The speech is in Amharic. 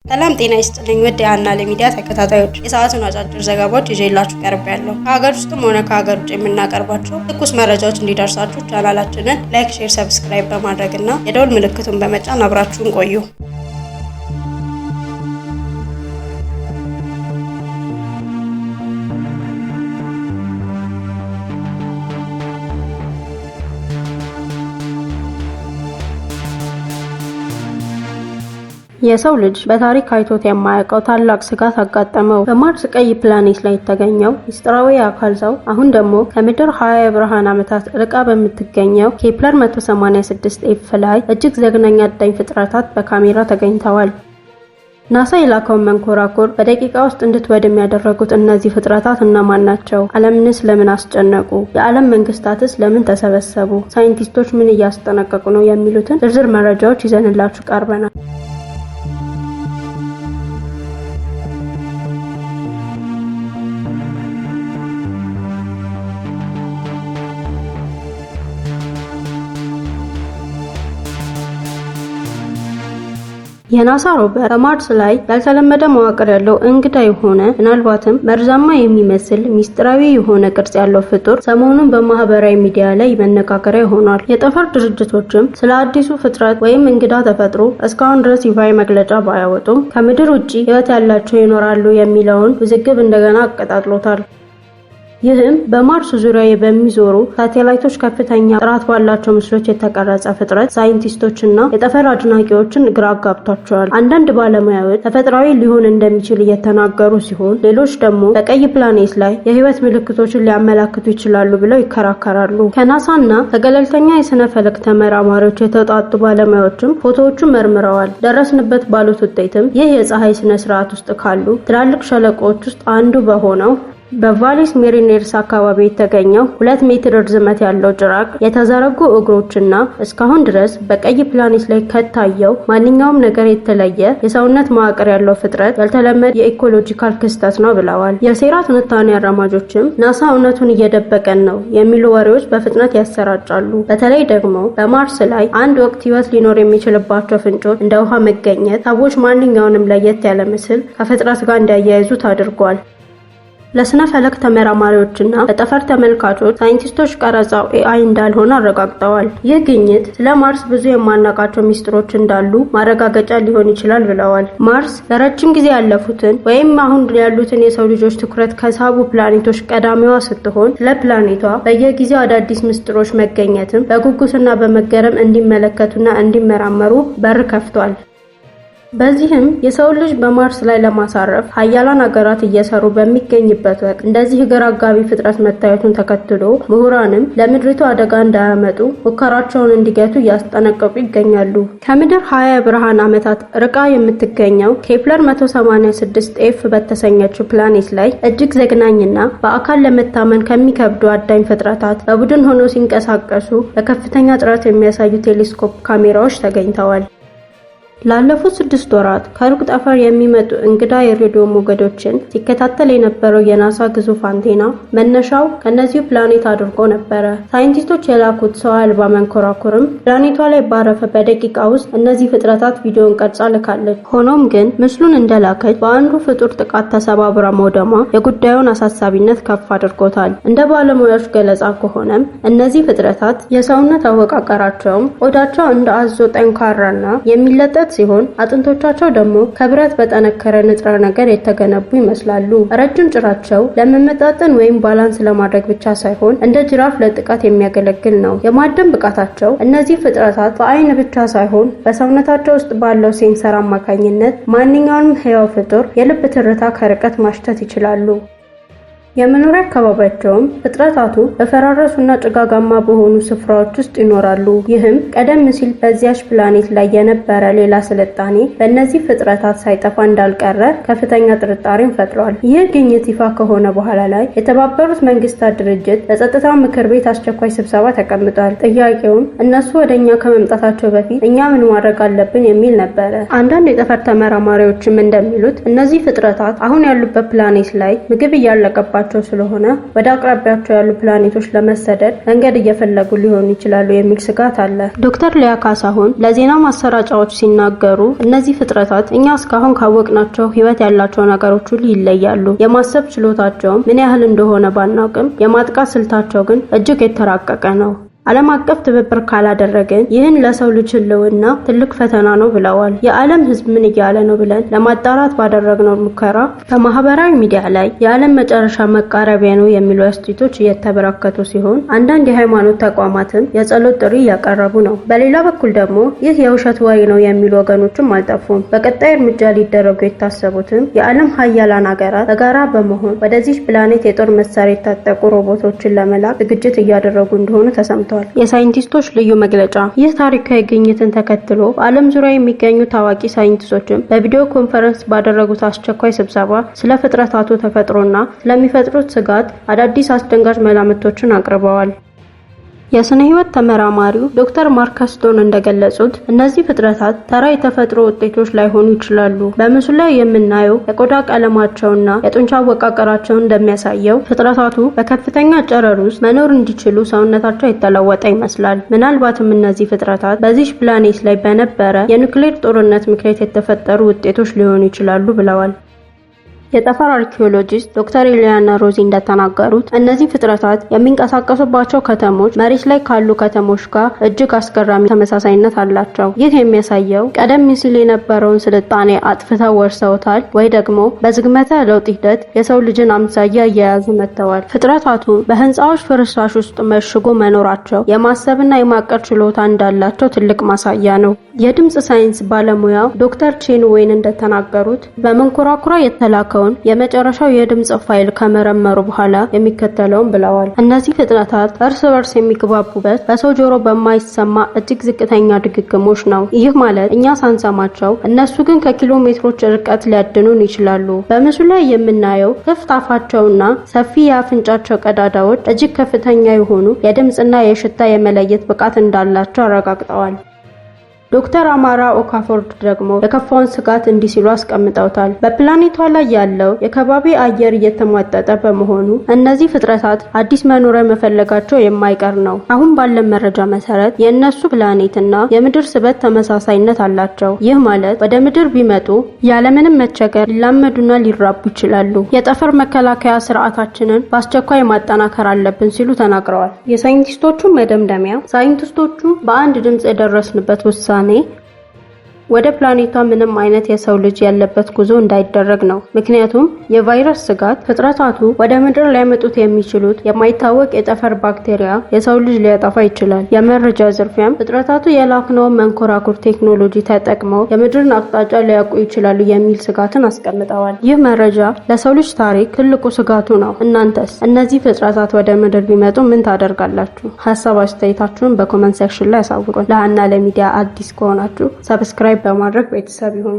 ሰላም ጤና ይስጥልኝ ውድ የአናለ ሚዲያ ተከታታዮች፣ የሰዓቱን አጫጭር ዘገባዎች ይዤላችሁ ቀርቤያለሁ። ከሀገር ውስጥም ሆነ ከሀገር ውጭ የምናቀርባቸው ትኩስ መረጃዎች እንዲደርሳችሁ ቻናላችንን ላይክ፣ ሼር፣ ሰብስክራይብ በማድረግና የደወል ምልክቱን በመጫን አብራችሁን ቆዩ። የሰው ልጅ በታሪክ አይቶት የማያውቀው ታላቅ ስጋት አጋጠመው። በማርስ ቀይ ፕላኔት ላይ የተገኘው ሚስጥራዊ አካል ሰው አሁን ደግሞ ከምድር 20 የብርሃን ዓመታት ርቃ በምትገኘው ኬፕለር 186 ኤፍ ላይ እጅግ ዘግናኝ አዳኝ ፍጥረታት በካሜራ ተገኝተዋል። ናሳ የላከውን መንኮራኩር በደቂቃ ውስጥ እንድትወድም ያደረጉት እነዚህ ፍጥረታት እነማን ናቸው? ዓለምንስ ለምን አስጨነቁ? የዓለም መንግስታትስ ለምን ተሰበሰቡ? ሳይንቲስቶች ምን እያስጠነቀቁ ነው? የሚሉትን ዝርዝር መረጃዎች ይዘንላችሁ ቀርበናል። የናሳ ሮቨር በማርስ ላይ ያልተለመደ መዋቅር ያለው እንግዳ የሆነ ምናልባትም መርዛማ የሚመስል ሚስጥራዊ የሆነ ቅርጽ ያለው ፍጡር ሰሞኑን በማህበራዊ ሚዲያ ላይ መነጋገሪያ ሆኗል። የጠፈር ድርጅቶችም ስለ አዲሱ ፍጥረት ወይም እንግዳ ተፈጥሮ እስካሁን ድረስ ይፋዊ መግለጫ ባያወጡም ከምድር ውጪ ሕይወት ያላቸው ይኖራሉ የሚለውን ውዝግብ እንደገና አቀጣጥሎታል። ይህም በማርስ ዙሪያ በሚዞሩ ሳተላይቶች ከፍተኛ ጥራት ባላቸው ምስሎች የተቀረጸ ፍጥረት ሳይንቲስቶችና የጠፈር አድናቂዎችን ግራ አጋብቷቸዋል። አንዳንድ ባለሙያዎች ተፈጥሯዊ ሊሆን እንደሚችል እየተናገሩ ሲሆን፣ ሌሎች ደግሞ በቀይ ፕላኔት ላይ የህይወት ምልክቶችን ሊያመላክቱ ይችላሉ ብለው ይከራከራሉ። ከናሳና ከገለልተኛ የስነ ፈለክ ተመራማሪዎች የተውጣጡ ባለሙያዎችም ፎቶዎቹን መርምረዋል። ደረስንበት ባሉት ውጤትም ይህ የፀሐይ ስነ ስርዓት ውስጥ ካሉ ትላልቅ ሸለቆዎች ውስጥ አንዱ በሆነው በቫሊስ ሜሪኔርስ አካባቢ የተገኘው 2 ሜትር ርዝመት ያለው ጭራቅ የተዘረጉ እግሮችና እስካሁን ድረስ በቀይ ፕላኔት ላይ ከታየው ማንኛውም ነገር የተለየ የሰውነት መዋቅር ያለው ፍጥረት ያልተለመደ የኢኮሎጂካል ክስተት ነው ብለዋል። የሴራ ትንታኔ አራማጆችም ናሳ እውነቱን እየደበቀን ነው የሚሉ ወሬዎች በፍጥነት ያሰራጫሉ። በተለይ ደግሞ በማርስ ላይ አንድ ወቅት ህይወት ሊኖር የሚችልባቸው ፍንጮች እንደ ውሃ መገኘት ሰዎች ማንኛውንም ለየት ያለ ምስል ከፍጥረት ጋር እንዲያያይዙት አድርጓል። ለስነ ፈለክ ተመራማሪዎችና ለጠፈር ተመልካቾች ሳይንቲስቶች ቀረጻው ኤአይ እንዳልሆነ አረጋግጠዋል። ይህ ግኝት ስለ ማርስ ብዙ የማናውቃቸው ሚስጥሮች እንዳሉ ማረጋገጫ ሊሆን ይችላል ብለዋል። ማርስ ለረጅም ጊዜ ያለፉትን ወይም አሁን ያሉትን የሰው ልጆች ትኩረት ከሳቡ ፕላኔቶች ቀዳሚዋ ስትሆን ስለ ፕላኔቷ በየጊዜው አዳዲስ ሚስጥሮች መገኘትም በጉጉትና በመገረም እንዲመለከቱና እንዲመራመሩ በር ከፍቷል። በዚህም የሰው ልጅ በማርስ ላይ ለማሳረፍ ሀያላን ሀገራት እየሰሩ በሚገኝበት ወቅት እንደዚህ ግራ አጋቢ ፍጥረት መታየቱን ተከትሎ ምሁራንም ለምድሪቱ አደጋ እንዳያመጡ ሙከራቸውን እንዲገቱ እያስጠነቀቁ ይገኛሉ። ከምድር 20 የብርሃን ዓመታት ርቃ የምትገኘው ኬፕለር 186 ኤፍ በተሰኘችው ፕላኔት ላይ እጅግ ዘግናኝና በአካል ለመታመን ከሚከብዱ አዳኝ ፍጥረታት በቡድን ሆነው ሲንቀሳቀሱ በከፍተኛ ጥራት የሚያሳዩ ቴሌስኮፕ ካሜራዎች ተገኝተዋል። ላለፉት 6 ወራት ከሩቅ ጠፈር የሚመጡ እንግዳ የሬዲዮ ሞገዶችን ሲከታተል የነበረው የናሳ ግዙፍ አንቴና መነሻው ከነዚሁ ፕላኔት አድርጎ ነበረ። ሳይንቲስቶች የላኩት ሰው አልባ መንኮራኩርም ፕላኔቷ ላይ ባረፈ በደቂቃ ውስጥ እነዚህ ፍጥረታት ቪዲዮን ቀርጻ ልካለች። ሆኖም ግን ምስሉን እንደላከች በአንዱ ፍጡር ጥቃት ተሰባብራ መውደሟ የጉዳዩን አሳሳቢነት ከፍ አድርጎታል። እንደ ባለሙያዎች ገለጻ ከሆነም እነዚህ ፍጥረታት የሰውነት አወቃቀራቸውም ቆዳቸው እንደ አዞ ጠንካራና የሚለጠጥ ሲሆን አጥንቶቻቸው ደግሞ ከብረት በጠነከረ ንጥረ ነገር የተገነቡ ይመስላሉ። ረጅም ጭራቸው ለመመጣጠን ወይም ባላንስ ለማድረግ ብቻ ሳይሆን እንደ ጅራፍ ለጥቃት የሚያገለግል ነው። የማደን ብቃታቸው እነዚህ ፍጥረታት በአይን ብቻ ሳይሆን በሰውነታቸው ውስጥ ባለው ሴንሰር አማካኝነት ማንኛውንም ሕያው ፍጡር የልብ ትርታ ከርቀት ማሽተት ይችላሉ። የመኖሪያ አካባቢያቸውም ፍጥረታቱ በፈራረሱና ጭጋጋማ በሆኑ ስፍራዎች ውስጥ ይኖራሉ። ይህም ቀደም ሲል በዚያች ፕላኔት ላይ የነበረ ሌላ ስልጣኔ በእነዚህ ፍጥረታት ሳይጠፋ እንዳልቀረ ከፍተኛ ጥርጣሬን ፈጥሯል። ይህ ግኝት ይፋ ከሆነ በኋላ ላይ የተባበሩት መንግስታት ድርጅት ለጸጥታው ምክር ቤት አስቸኳይ ስብሰባ ተቀምጧል። ጥያቄውም እነሱ ወደኛ ከመምጣታቸው በፊት እኛ ምን ማድረግ አለብን የሚል ነበረ። አንዳንድ የጠፈር ተመራማሪዎችም እንደሚሉት እነዚህ ፍጥረታት አሁን ያሉበት ፕላኔት ላይ ምግብ እያለቀባቸው እየራቃቸው ስለሆነ ወደ አቅራቢያቸው ያሉ ፕላኔቶች ለመሰደድ መንገድ እየፈለጉ ሊሆኑ ይችላሉ የሚል ስጋት አለ። ዶክተር ሊያ ካሳሁን ለዜና ማሰራጫዎች ሲናገሩ እነዚህ ፍጥረታት እኛ እስካሁን ካወቅናቸው ህይወት ያላቸው ነገሮች ሁሉ ይለያሉ። የማሰብ ችሎታቸውም ምን ያህል እንደሆነ ባናውቅም የማጥቃት ስልታቸው ግን እጅግ የተራቀቀ ነው። ዓለም አቀፍ ትብብር ካላደረግን ይህን ለሰው ልጅ ህልውና ትልቅ ፈተና ነው ብለዋል። የዓለም ህዝብ ምን እያለ ነው ብለን ለማጣራት ባደረግነው ሙከራ በማህበራዊ ሚዲያ ላይ የዓለም መጨረሻ መቃረቢያ ነው የሚሉ አስተያየቶች እየተበራከቱ ሲሆን አንዳንድ የሃይማኖት ተቋማትም የጸሎት ጥሪ እያቀረቡ ነው። በሌላ በኩል ደግሞ ይህ የውሸት ወሬ ነው የሚሉ ወገኖችም አልጠፉም። በቀጣይ እርምጃ ሊደረጉ የታሰቡትም የዓለም ሀያላን ሀገራት በጋራ በመሆን ወደዚህ ፕላኔት የጦር መሳሪያ የታጠቁ ሮቦቶችን ለመላክ ዝግጅት እያደረጉ እንደሆኑ ተሰምቷል። የሳይንቲስቶች ልዩ መግለጫ። ይህ ታሪካዊ ግኝትን ተከትሎ በዓለም ዙሪያ የሚገኙ ታዋቂ ሳይንቲስቶችም በቪዲዮ ኮንፈረንስ ባደረጉት አስቸኳይ ስብሰባ ስለ ፍጥረታቱ ተፈጥሮና ስለሚፈጥሩት ስጋት አዳዲስ አስደንጋጭ መላምቶችን አቅርበዋል። የስነ ህይወት ተመራማሪው ዶክተር ማርከስ ዶን እንደገለጹት እነዚህ ፍጥረታት ተራ የተፈጥሮ ውጤቶች ላይሆኑ ይችላሉ። በምስሉ ላይ የምናየው የቆዳ ቀለማቸውና የጡንቻ አወቃቀራቸውን እንደሚያሳየው ፍጥረታቱ በከፍተኛ ጨረር ውስጥ መኖር እንዲችሉ ሰውነታቸው የተለወጠ ይመስላል። ምናልባትም እነዚህ ፍጥረታት በዚህ ፕላኔት ላይ በነበረ የኒውክሌር ጦርነት ምክንያት የተፈጠሩ ውጤቶች ሊሆኑ ይችላሉ ብለዋል። የጠፈር አርኪኦሎጂስት ዶክተር ኢሊያና ሮዚ እንደተናገሩት እነዚህ ፍጥረታት የሚንቀሳቀሱባቸው ከተሞች መሬት ላይ ካሉ ከተሞች ጋር እጅግ አስገራሚ ተመሳሳይነት አላቸው። ይህ የሚያሳየው ቀደም ሲል የነበረውን ስልጣኔ አጥፍተው ወርሰውታል ወይ ደግሞ በዝግመተ ለውጥ ሂደት የሰው ልጅን አምሳያ እየያዙ መጥተዋል። ፍጥረታቱ በህንፃዎች ፍርስራሽ ውስጥ መሽጎ መኖራቸው የማሰብና የማቀድ ችሎታ እንዳላቸው ትልቅ ማሳያ ነው። የድምጽ ሳይንስ ባለሙያው ዶክተር ቼን ዌይን እንደተናገሩት በመንኮራኩራ የተላከ የመጨረሻው የድምጽ ፋይል ከመረመሩ በኋላ የሚከተለውን ብለዋል። እነዚህ ፍጥረታት እርስ በርስ የሚግባቡበት በሰው ጆሮ በማይሰማ እጅግ ዝቅተኛ ድግግሞች ነው። ይህ ማለት እኛ ሳንሰማቸው እነሱ ግን ከኪሎ ሜትሮች ርቀት ሊያድኑን ይችላሉ። በምስሉ ላይ የምናየው ክፍት አፋቸውና ሰፊ የአፍንጫቸው ቀዳዳዎች እጅግ ከፍተኛ የሆኑ የድምጽና የሽታ የመለየት ብቃት እንዳላቸው አረጋግጠዋል። ዶክተር አማራ ኦካፎርድ ደግሞ የከፋውን ስጋት እንዲህ ሲሉ አስቀምጠውታል። በፕላኔቷ ላይ ያለው የከባቢ አየር እየተሟጠጠ በመሆኑ እነዚህ ፍጥረታት አዲስ መኖሪያ መፈለጋቸው የማይቀር ነው። አሁን ባለን መረጃ መሰረት የእነሱ ፕላኔትና የምድር ስበት ተመሳሳይነት አላቸው። ይህ ማለት ወደ ምድር ቢመጡ ያለምንም መቸገር ሊላመዱና ሊራቡ ይችላሉ። የጠፈር መከላከያ ስርዓታችንን በአስቸኳይ ማጠናከር አለብን ሲሉ ተናግረዋል። የሳይንቲስቶቹ መደምደሚያ ሳይንቲስቶቹ በአንድ ድምጽ የደረስንበት ውሳኔ ወደ ፕላኔቷ ምንም አይነት የሰው ልጅ ያለበት ጉዞ እንዳይደረግ ነው። ምክንያቱም የቫይረስ ስጋት ፍጥረታቱ ወደ ምድር ሊያመጡት የሚችሉት የማይታወቅ የጠፈር ባክቴሪያ የሰው ልጅ ሊያጠፋ ይችላል። የመረጃ ዝርፊያም ፍጥረታቱ የላክነውን መንኮራኩር ቴክኖሎጂ ተጠቅመው የምድርን አቅጣጫ ሊያውቁ ይችላሉ የሚል ስጋትን አስቀምጠዋል። ይህ መረጃ ለሰው ልጅ ታሪክ ትልቁ ስጋቱ ነው። እናንተስ እነዚህ ፍጥረታት ወደ ምድር ቢመጡ ምን ታደርጋላችሁ? ሀሳብ አስተያየታችሁን በኮመንት ሴክሽን ላይ አሳውቁን። ለሀና ለሚዲያ አዲስ ከሆናችሁ ሰብስክራይብ በማድረግ ቤተሰብ ይሁኑ።